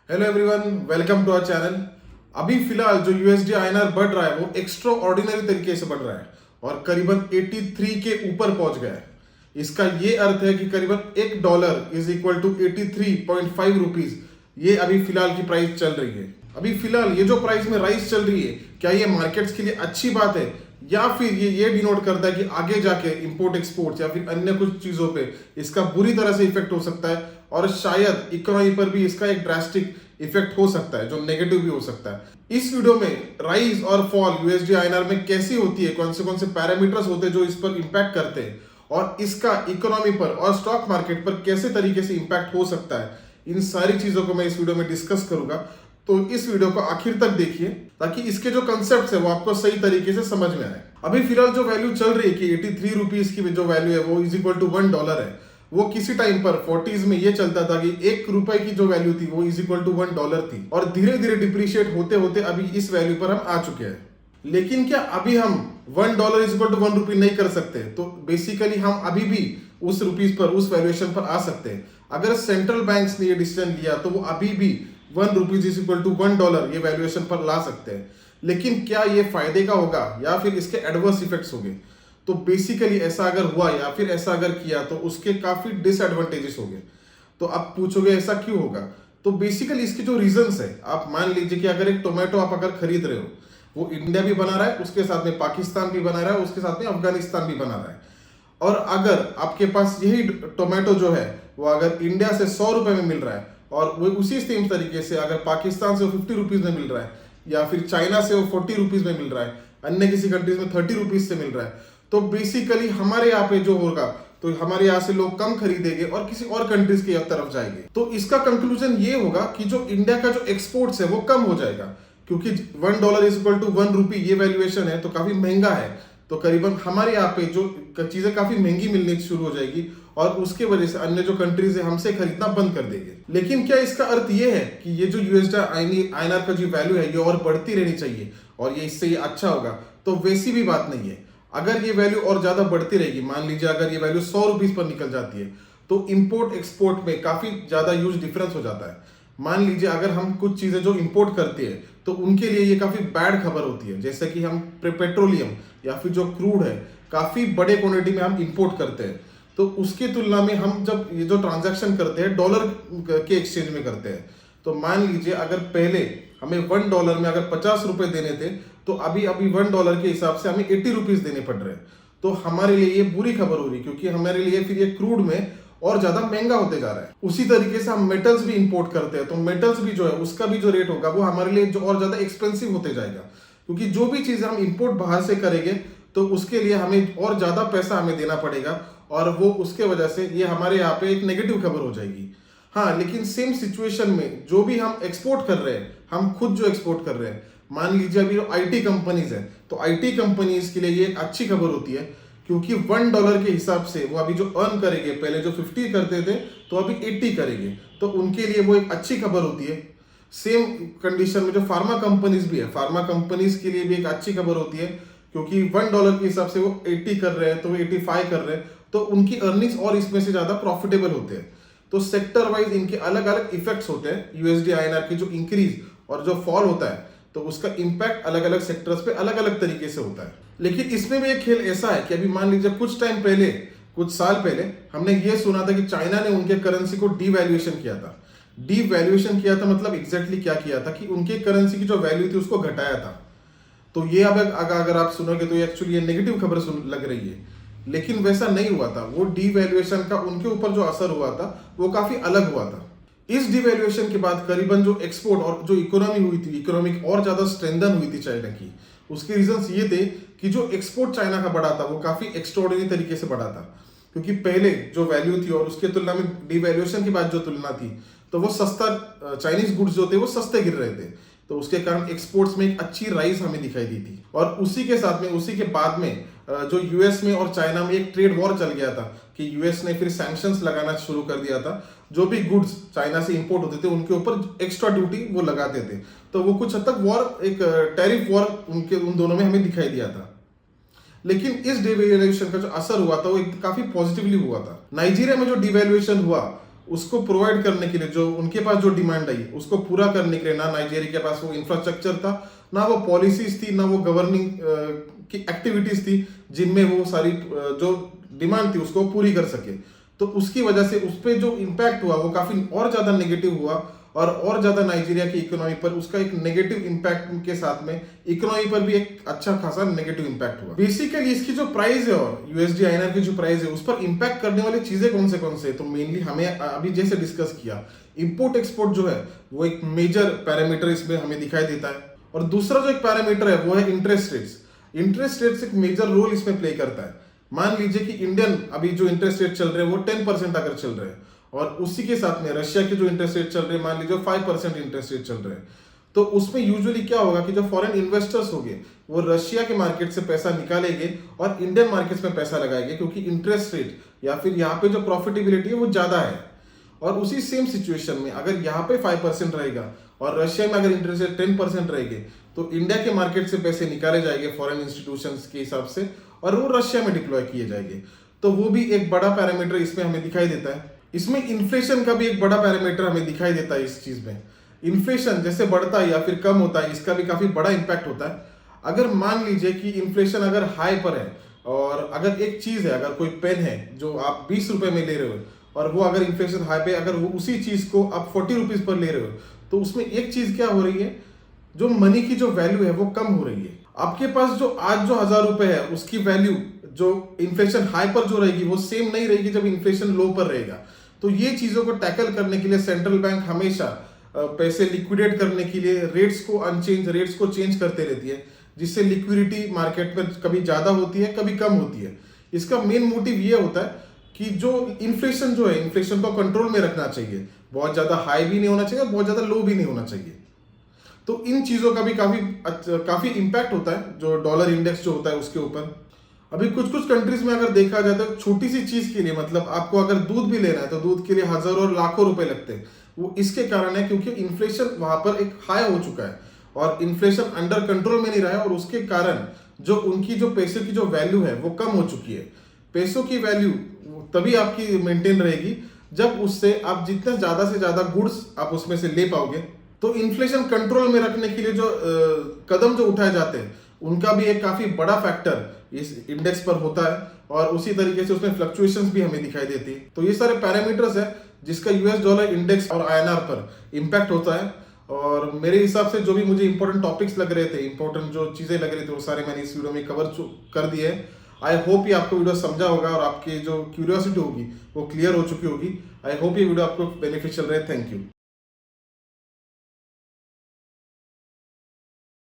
Hello everyone, welcome to our channel. अभी फिलहाल जो यूएसडी आईएनआर बढ़ रहा है वो एक्स्ट्रा ऑर्डिनरी तरीके से बढ़ रहा है और करीबन 83 के ऊपर पहुंच गया है। इसका ये अर्थ है कि करीबन $1 इज इक्वल टू 83.5 रुपीज। ये अभी फिलहाल की प्राइस चल रही है। अभी फिलहाल ये जो प्राइस में राइस चल रही है, क्या ये मार्केट्स के लिए अच्छी बात है या फिर ये डिनोट करता है कि आगे जाके इंपोर्ट एक्सपोर्ट या फिर अन्य कुछ चीजों पे इसका बुरी तरह से इफेक्ट हो सकता है और शायद इकोनॉमी पर भी इसका एक ड्रास्टिक इफेक्ट हो सकता है जो नेगेटिव भी हो सकता है। इस वीडियो में राइज और फॉल यूएसडी आईएनआर में कैसी होती है, कौन से पैरामीटर्स होते हैं जो इस पर इंपैक्ट करते हैं और इसका इकोनॉमी पर और स्टॉक मार्केट पर कैसे तरीके से इंपैक्ट हो सकता है, इन सारी चीजों को मैं इस वीडियो में डिस्कस करूंगा। तो इस वीडियो को आखिर तक देखिए ताकि इसके जो कंसेप्ट है वो आपको सही तरीके से समझ में आए। अभी फिलहाल जो वैल्यू चल रही है कि 83 रुपीज की जो वैल्यू है वो इज इक्वल टू $1 है। वो किसी टाइम पर 40s में ये चलता था कि ₹1 की जो वैल्यू थी वो इज इक्वल टू $1 थी और धीरे धीरे डिप्रिशिएट होते होते अभी इस वैल्यू पर हम आ चुके हैं। लेकिन क्या अभी हम $1 इज इक्वल टू ₹1 नहीं कर सकते? तो बेसिकली हम अभी भी उस रुपीज पर, उस वैल्यूएशन पर आ सकते हैं। अगर सेंट्रल बैंक्स ने ये डिसीजन लिया तो वो अभी भी ₹1 इज इक्वल टू $1 ये वैल्यूएशन पर ला सकते हैं। लेकिन क्या ये फायदे का होगा या फिर इसके एडवर्स इफेक्ट्स होंगे? तो बेसिकली ऐसा अगर हुआ या फिर ऐसा अगर किया तो उसके काफी डिसएडवांटेजेस होंगे। तो आप पूछोगे ऐसा क्यों होगा? तो बेसिकली इसके जो रीजंस है, आप मान लीजिए कि अगर एक टोमेटो आप अगर खरीद रहे हो, वो इंडिया भी बना रहा है, उसके साथ में पाकिस्तान भी बना रहा है, उसके साथ में अफगानिस्तान भी बना रहा है। और अगर आपके पास यही टोमेटो जो है वो अगर इंडिया से ₹100 में मिल रहा है और वो उसी सेम तरीके से अगर पाकिस्तान से वो ₹50 में मिल रहा है या फिर चाइना से वो ₹40 में मिल रहा है, अन्य किसी कंट्रीज में ₹30 से मिल रहा है, तो बेसिकली हमारे यहाँ पे जो होगा तो हमारे यहाँ से लोग कम खरीदेंगे और किसी और कंट्रीज की तरफ जाएंगे। तो इसका कंक्लूजन ये होगा कि जो इंडिया का जो एक्सपोर्ट्स है वो कम हो जाएगा क्योंकि $1 इज इक्वल टू ₹1 ये वैल्यूएशन है तो काफी महंगा है। तो करीबन हमारे यहाँ पे जो चीजें काफी महंगी मिलनी शुरू हो जाएगी और उसके वजह से अन्य जो कंट्रीज है हमसे खरीदना बंद कर देंगे। लेकिन क्या इसका अर्थ ये है कि ये जो यूएसडी आईएनआर का जो वैल्यू है ये और बढ़ती रहनी चाहिए और ये इससे ये अच्छा होगा? तो वैसी भी बात नहीं है। अगर ये वैल्यू और ज्यादा बढ़ती रहेगी, मान लीजिए अगर ये वैल्यू ₹100 पर निकल जाती है तो इंपोर्ट एक्सपोर्ट में काफी ज्यादा ह्यूज डिफरेंस हो जाता है। मान लीजिए अगर हम कुछ चीजें जो इंपोर्ट करते हैं तो उनके लिए ये काफी बैड खबर होती है, जैसे कि हम पेट्रोलियम या फिर जो क्रूड है काफी बड़े क्वांटिटी में हम इंपोर्ट करते हैं। तो उसकी तुलना में हम जब ये जो ट्रांजैक्शन करते हैं डॉलर के एक्सचेंज में करते हैं, तो मान लीजिए अगर पहले हमें $1 में अगर ₹50 देने थे तो अभी अभी $1 के हिसाब से हमें ₹80 देने पड़ रहे हैं। तो हमारे लिए ये बुरी खबर हो रही है क्योंकि हमारे लिए फिर ये क्रूड में और ज्यादा महंगा होते जा रहा है। उसी तरीके से हम मेटल्स भी इंपोर्ट करते हैं तो मेटल्स भी जो है उसका भी जो रेट होगा वो हमारे लिए जो और ज्यादा एक्सपेंसिव होते जाएगा क्योंकि जो भी चीजें हम इंपोर्ट बाहर से करेंगे तो उसके लिए हमें और ज्यादा पैसा हमें देना पड़ेगा और वो उसके वजह से ये हमारे यहाँ पे एक नेगेटिव खबर हो जाएगी। हाँ, लेकिन सेम सिचुएशन में जो भी हम एक्सपोर्ट कर रहे हैं, हम खुद जो एक्सपोर्ट कर रहे हैं, मान लीजिए अभी जो आईटी कंपनीज है तो आईटी कंपनीज के लिए ये एक अच्छी खबर होती है क्योंकि $1 के हिसाब से वो अभी जो अर्न करेंगे, पहले जो 50 करते थे तो अभी 80 करेंगे, तो उनके लिए वो एक अच्छी खबर होती है। सेम कंडीशन में जो फार्मा कंपनीज भी है, फार्मा कंपनीज के लिए भी एक अच्छी खबर होती है क्योंकि $1 के हिसाब से वो 80 कर रहे हैं तो वो 85 कर रहे हैं, तो उनकी अर्निंग्स और इसमें से ज्यादा प्रॉफिटेबल होते हैं। तो सेक्टर वाइज इनके अलग अलग इफेक्ट्स होते हैं। यूएसडी आईएनआर की जो इंक्रीज और जो फॉल होता है तो उसका इंपैक्ट अलग अलग सेक्टर्स पे अलग अलग तरीके से होता है। लेकिन इसमें भी एक खेल ऐसा है कि अभी मान लीजिए कुछ टाइम पहले, कुछ साल पहले हमने ये सुना था कि चाइना ने उनके करेंसी को डीवैल्यूएशन किया था। डीवैल्यूएशन किया था मतलब एग्जैक्टली क्या किया था कि उनके करेंसी की जो वैल्यू थी उसको घटाया था। तो ये अब अगर आप सुनोगे तो एक्चुअली ये नेगेटिव खबर लग रही है, लेकिन वैसा नहीं हुआ था। वो डीवैल्यूएशन का उनके ऊपर जो असर हुआ था वो काफी अलग हुआ था। इस डिवैल्यूएशन के बाद करीबन जो एक्सपोर्ट और जो इकोनॉमी हुई थी, इकोनॉमिक और ज्यादा स्ट्रेंथन हुई थी चाइना की। उसके रीजंस ये थे कि जो एक्सपोर्ट चाइना का बढ़ा था वो काफी एक्स्ट्राऑर्डिनरी तरीके से बढ़ा था क्योंकि पहले जो वैल्यू थी और उसके तुलना में डिवैल्यूएशन के बाद जो तुलना थी तो वो सस्ता, चाइनीज गुड्स जो थे वो सस्ते गिर रहे थे, तो उसके कारण एक्सपोर्ट्स में एक अच्छी राइज हमें दिखाई दी थी। और उसी के साथ में, उसी के बाद में जो यूएस में और चाइना में एक ट्रेड वॉर चल गया था कि यूएस ने फिर सैंक्शंस लगाना शुरू कर दिया था। जो भी गुड्स चाइना से इंपोर्ट होते थे उनके ऊपर एक्स्ट्रा ड्यूटी वो लगाते थे, तो वो कुछ हद तक वॉर, एक टैरिफ वॉर उन दोनों में हमें दिखाई दिया था। लेकिन इस डिवैल्यूएशन का जो असर हुआ था वो काफी पॉजिटिवली हुआ था। नाइजीरिया में जो डिवैल्यूएशन हुआ उसको प्रोवाइड करने के लिए जो उनके पास जो डिमांड आई उसको पूरा करने के लिए ना नाइजीरिया के पास वो इंफ्रास्ट्रक्चर था, ना वो पॉलिसीज थी, ना वो गवर्निंग की एक्टिविटीज थी जिनमें वो सारी जो डिमांड थी उसको पूरी कर सके। तो उसकी वजह से उस पर जो इम्पैक्ट हुआ वो काफी और ज्यादा नेगेटिव हुआ और ज्यादा नाइजीरिया की इकोनॉमी पर उसका एक नेगेटिव इम्पैक्ट के साथ में इकोनॉमी पर भी एक अच्छा खासा नेगेटिव इम्पैक्ट हुआ। बेसिकली इसकी जो प्राइस है और यूएसडी आईएनआर की जो प्राइस है उस पर इम्पैक्ट करने वाली चीजें कौन से, तो मेनली हमें अभी जैसे डिस्कस किया इंपोर्ट एक्सपोर्ट जो है वो एक मेजर पैरामीटर इसमें हमें दिखाई देता है। और दूसरा जो एक पैरामीटर है वो है इंटरेस्ट रेट्स। इंटरेस्ट रेट्स एक मेजर रोल इसमें प्ले करता है। मान लीजिए कि इंडियन अभी जो इंटरेस्ट रेट चल रहे हैं वो 10% अगर चल रहे हैं और उसी के साथ में रशिया के जो इंटरेस्ट रेट चल रहे हैं मान लीजिए 5% इंटरेस्ट रेट चल रहे हैं, तो उसमें यूजुअली क्या होगा कि जो फॉरेन इन्वेस्टर्स होंगे वो रशिया के मार्केट से पैसा निकालेंगे और इंडियन मार्केट्स में पैसा लगाएंगे क्योंकि इंटरेस्ट रेट या फिर यहाँ पे जो प्रॉफिटेबिलिटी है वो ज्यादा है। और उसी सेम सिचुएशन में अगर यहाँ पे 5% रहेगा और रशिया में अगर इंटरेस्ट रेट 10% रहेंगे तो इंडिया के मार्केट से पैसे निकाले जाएंगे फॉरेन इंस्टीट्यूशंस के हिसाब से और वो रशिया में डिप्लॉय किए जाएंगे। तो वो भी एक बड़ा पैरामीटर इसमें हमें दिखाई देता है। इसमें इन्फ्लेशन का भी एक बड़ा पैरामीटर हमें दिखाई देता है। इस चीज में इन्फ्लेशन जैसे बढ़ता है या फिर कम होता है इसका भी काफी बड़ा इंपैक्ट होता है। अगर मान लीजिए कि इन्फ्लेशन अगर हाई पर है और अगर एक चीज है, अगर कोई पेन है जो आप 20 रुपए में ले रहे हो और वो अगर इन्फ्लेशन हाई पे अगर वो उसी चीज को आप 40 रुपीज पर ले रहे हो तो उसमें एक चीज क्या हो रही है, जो मनी की जो वैल्यू है वो कम हो रही है। आपके पास जो आज जो 1000 रुपए है उसकी वैल्यू जो इन्फ्लेशन हाई पर जो रहेगी वो सेम नहीं रहेगी जब इन्फ्लेशन लो पर रहेगा। तो ये चीजों को टैकल करने के लिए सेंट्रल बैंक हमेशा पैसे लिक्विडेट करने के लिए रेट्स को चेंज करते रहती है, जिससे लिक्विडिटी मार्केट में कभी ज्यादा होती है कभी कम होती है। इसका मेन मोटिव ये होता है कि जो इन्फ्लेशन जो है इन्फ्लेशन को कंट्रोल में रखना चाहिए, बहुत ज्यादा हाई भी नहीं होना चाहिए और बहुत ज्यादा लो भी नहीं होना चाहिए। तो इन चीजों का भी काफी इंपैक्ट होता है जो डॉलर इंडेक्स जो होता है उसके ऊपर। अभी कुछ कंट्रीज में अगर देखा जाए तो छोटी सी चीज के लिए मतलब आपको अगर दूध भी लेना है तो दूध के लिए हजारों और लाखों रुपए लगते हैं। वो इसके कारण है क्योंकि इन्फ्लेशन वहां पर एक हाई हो चुका है और इन्फ्लेशन अंडर कंट्रोल में नहीं रहा है और उसके कारण जो उनकी जो पैसे की जो वैल्यू है वो कम हो चुकी है। पैसों की वैल्यू तभी आपकी मेंटेन रहेगी जब उससे आप जितना ज्यादा से ज्यादा गुड्स आप उसमें से ले पाओगे। तो इन्फ्लेशन कंट्रोल में रखने के लिए जो कदम जो उठाए जाते हैं उनका भी एक काफी बड़ा फैक्टर इस इंडेक्स पर होता है और उसी तरीके से उसमें फ्लक्चुएशंस भी हमें दिखाई देती है। तो ये सारे पैरामीटर्स है जिसका यूएस डॉलर इंडेक्स और आईएनआर पर इंपैक्ट होता है। और मेरे हिसाब से जो भी मुझे इंपॉर्टेंट टॉपिक्स लग रहे थे, इंपॉर्टेंट जो चीजें लग रही थी वो सारे मैंने इस वीडियो में कवर कर दिए है। आई होप ये आपको वीडियो समझा होगा और आपकी जो क्यूरियोसिटी होगी वो क्लियर हो चुकी होगी। आई होप ये वीडियो आपको बेनिफिशियल रहे। Thank you.